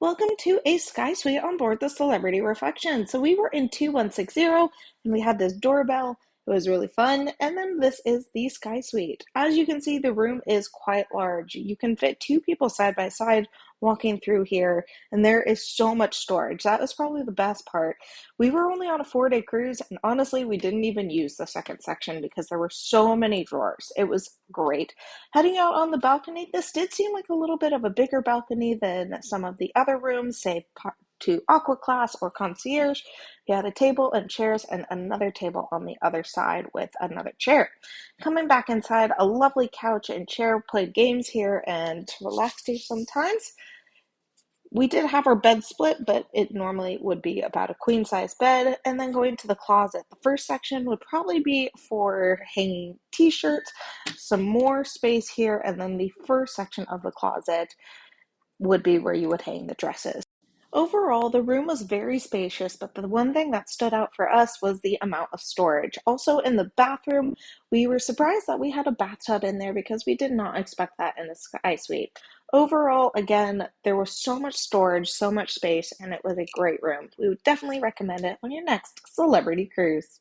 Welcome to a Sky Suite on board the Celebrity Reflection. So we were in 2160 and we had this doorbell. It was really fun. And then this is the Sky Suite. As you can see, the room is quite large. You can fit two people side by side walking through here, and there is so much storage. That was probably the best part. We were only on a 4-day cruise, and honestly, we didn't even use the second section because there were so many drawers. It was great. Heading out on the balcony, this did seem like a little bit of a bigger balcony than some of the other rooms, say to Aqua Class or Concierge. We had a table and chairs and another table on the other side with another chair. Coming back inside, a lovely couch and chair, played games here and relaxed here sometimes. We did have our bed split, but it normally would be about a queen size bed. And then going to the closet, the first section would probably be for hanging t-shirts, some more space here, and then the first section of the closet would be where you would hang the dresses. Overall, the room was very spacious, but the one thing that stood out for us was the amount of storage. Also, in the bathroom, we were surprised that we had a bathtub in there because we did not expect that in the Sky Suite. Overall, again, there was so much storage, so much space, and it was a great room. We would definitely recommend it on your next celebrity cruise.